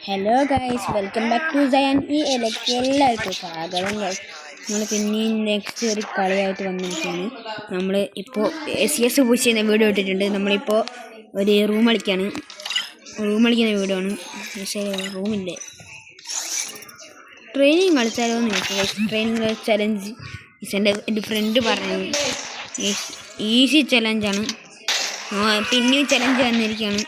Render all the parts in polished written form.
Hello guys, welcome back to സയൻ പി എലക്ക് എല്ലാവർക്കും സ്വാഗതം. ഗൈസ്, നമ്മൾ പിന്നെയും നെക്സ്റ്റ് ഒരു കളിയായിട്ട് വന്നിരിക്കുകയാണ്. നമ്മൾ ഇപ്പോൾ CS പുഷ് ചെയ്യുന്ന വീഡിയോ ഇട്ടിട്ടുണ്ട്. നമ്മളിപ്പോൾ ഒരു റൂം കളിക്കുന്ന വീഡിയോ ആണ്. പക്ഷേ റൂമില്ലേ, ട്രെയിനിങ് കളിച്ചാലോ എന്ന് ചോദിച്ചു. ട്രെയിനിങ് ചലഞ്ച് എൻ്റെ ഫ്രണ്ട് പറഞ്ഞു ഈസി ചലഞ്ചാണ്. പിന്നെയും ചലഞ്ച് വന്നിരിക്കുകയാണ്.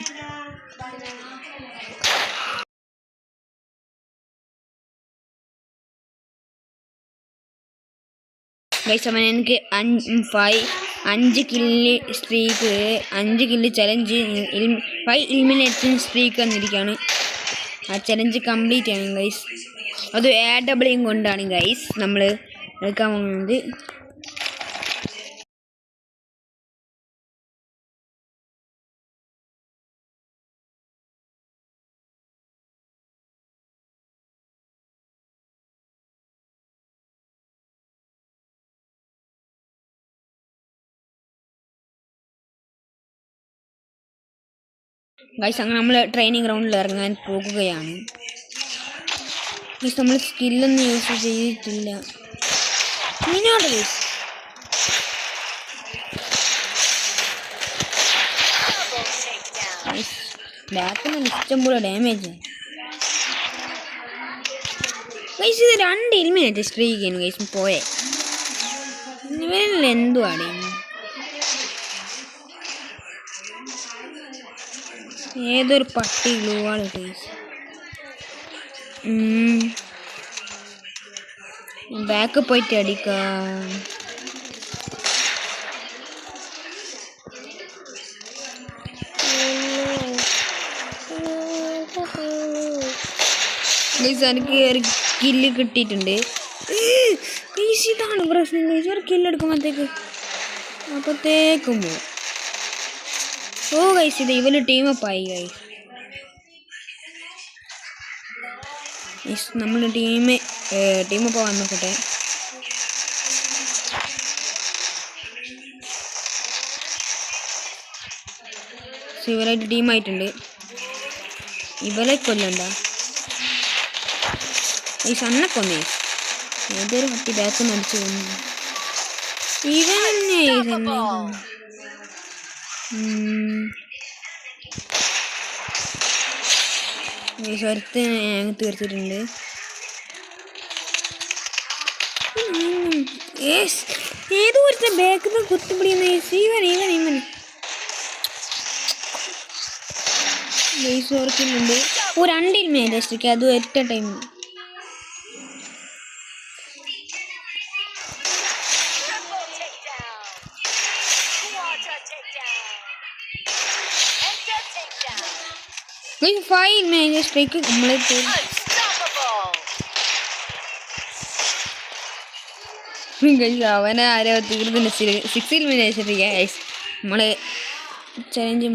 ഗൈസ്, അവൻ എനിക്ക് 5 kill streak, 5 kill challenge, 5 elimination streak വന്നിരിക്കുകയാണ്. ആ ചലഞ്ച് കംപ്ലീറ്റ് ചെയ്യണം ഗൈസ്. അത് AW കൊണ്ടാണ് ഗൈസ് നമ്മൾ എടുക്കാൻ പോകുന്നത്. ഗൈസ്, അങ്ങനെ നമ്മൾ ട്രെയിനിങ് ഗ്രൗണ്ടിൽ ഇറങ്ങാൻ പോകുകയാണ്. ഗൈസ്, നമ്മൾ സ്കില്ലൊന്നും യൂസ് ചെയ്തിട്ടില്ല. ബാക്കിൽ നിന്ന് ഇഷ്ടംപോലെ ഡാമേജ്. ഗൈസ്, ഇത് 2 എലിമിനേറ്റ് സ്ട്രീക്ക് ചെയ്യുന്നു ഗൈസ്. പോയെ ഇവരിൽ എന്തുവാണ്? ഏതൊരു പട്ടി ഗ്ലൂവാണ് ഗൈസ്. ബാക്ക് പോയിട്ട് അടിക്കാം. എനിക്ക് ഒരു കില്ല് കിട്ടിയിട്ടുണ്ട്. ഇതാണ് പ്രശ്നം ഗൈസ്, ഒരു കില്ലെടുക്കുമ്പോഴത്തേക്കും അപ്പോഴത്തേക്കും പോകും. ഓ ഗൈസ്, ഇത് ഇവര് ടീമപ്പായി ഗൈസ്. നമ്മൾ ടീമപ്പ് വന്ന് നോക്കട്ടെ. ഇവരായിട്ട് ടീമായിട്ടുണ്ട്. ഇവരെ കൊല്ലണ്ട ഈ സണ്ണെ കൊന്നേ. ഏതൊരു പട്ടി ബാക്ക് നടിച്ചു കൊന്നു. ഇവൻ തന്നെ സ്വരത്തെ തീർത്തിട്ടുണ്ട്. ഏതോ ഒരു ബാക്കിൽ നിന്ന് കുത്തിപ്പിടിക്കുന്ന ഇവൻ ഓർക്കുന്നുണ്ട്. 2 എലിമിനേറ്റ് അതും ഒറ്റ ടൈമിൽ. അവനെ ആരോ തീർന്നില്ല. 6 എലിമിനേഷൻ നമ്മള് ചലഞ്ചും.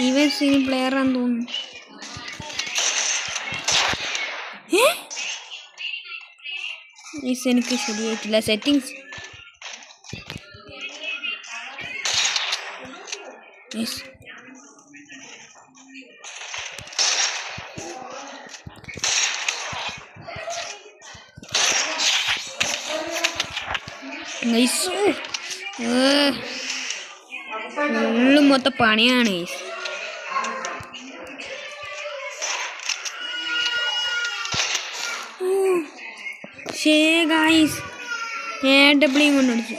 ഇവൻ സീൻ പ്ലെയർ ആണെന്ന് തോന്നുന്നു. എനിക്ക് ശരിയായിട്ടില്ല സെറ്റിങ്സ്. ഫുള്ള് മൊത്തം പണിയാണ്. Guys, AW കൊണ്ടടിച്ചു.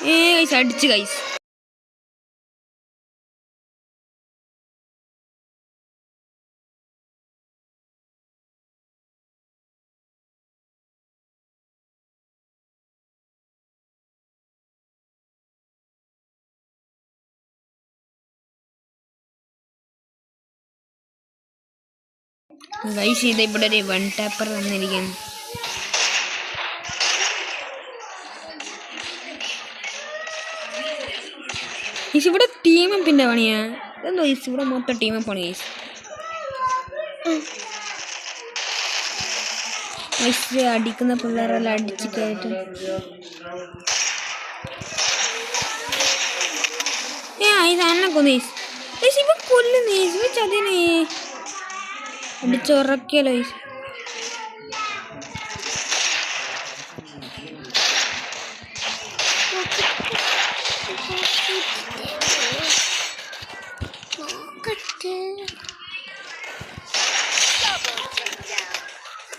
ഗൈസ് അടിച്ചു ഗൈസ്. ഗൈസ്, ഇത് ഇവിടെ ഒരു 1 ടാപ്പർ വന്നിരിക്കുന്നു. ഇവിടെ ടീമപ്പിൻ്റെ പണിയാ. എന്തോ ഇവിടെ മൊത്തം ടീമപ്പാണ് ഗൈസ്. വയസ്സ് അടിക്കുന്ന പിള്ളേരെല്ലാം അടിച്ച് കയറ്റും. ഇത് അന്നെ കൊന്നു ഇവ കൊല്ലുന്നേ ഇവ ചതിനെ അടിച്ചുറക്കല്ലോ.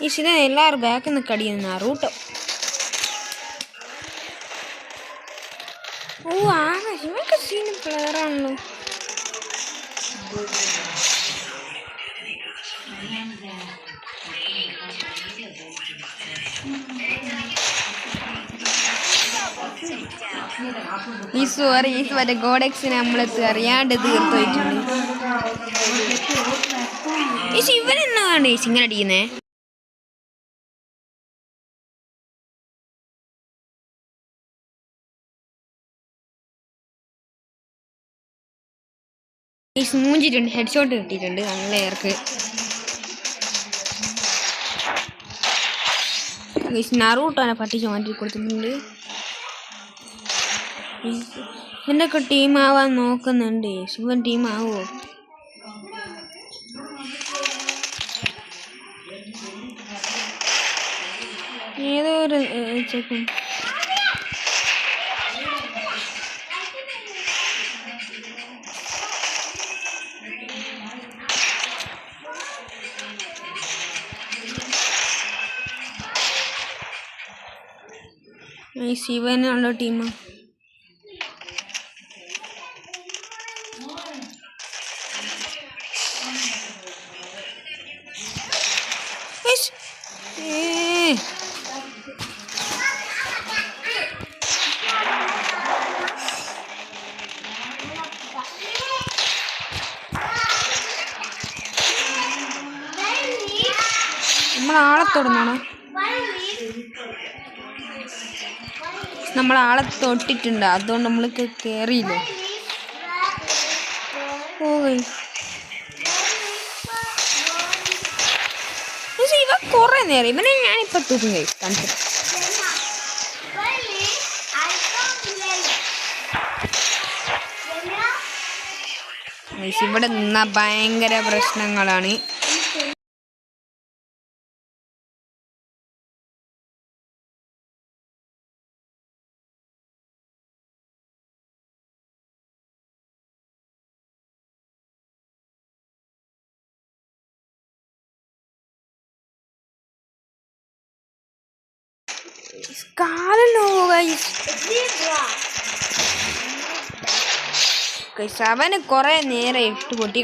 ഈശ്വര എല്ലാവരും ബാക്കിൽ നിന്ന് കടിയുന്ന റൂട്ടോ. ആകാശ് ഇവർക്ക് സീന് പ്ലെയറാണല്ലോ. ഈസ് മറ്റേ ഗോഡെക്സിനെ നമ്മളെത്ത് അറിയാണ്ട് തീർത്തു വെച്ചിട്ടുണ്ട്. ഈസ് ഇവനെന്നാണ് ഈസ് ഇങ്ങനെ അടിക്കുന്നേ? ഈസ് മൂഞ്ചിട്ടുണ്ട്, ഹെഡ് ഷോട്ട് കിട്ടിയിട്ടുണ്ട് നല്ല ഏർക്ക്. നറൂട്ടോനെ പട്ടിച്ച് മാറ്റി കൊടുത്തിട്ടുണ്ട്. ഇവൻ്റെയൊക്കെ ടീമാവാൻ നോക്കുന്നുണ്ട്. ശിവൻ ടീമാവോ? ഏതോ ഒരു ചെക്കൻ ശിവനുള്ള ടീമാ. നമ്മളാളെ തൊടുന്നാണോ? നമ്മളാളെ തൊട്ടിട്ടുണ്ട്, അതുകൊണ്ട് നമ്മൾക്ക് കയറിയില്ലേ. ഇവ കുറെ നേരം ഇവനെ ഞാനിപ്പോ തൂക്കും കാണിച്ചു. ഇവിടെ നിന്ന ഭയങ്കര പ്രശ്നങ്ങളാണ്. അവന് കുറെ നേരം ഇട്ട് പൊട്ടിക്കണം.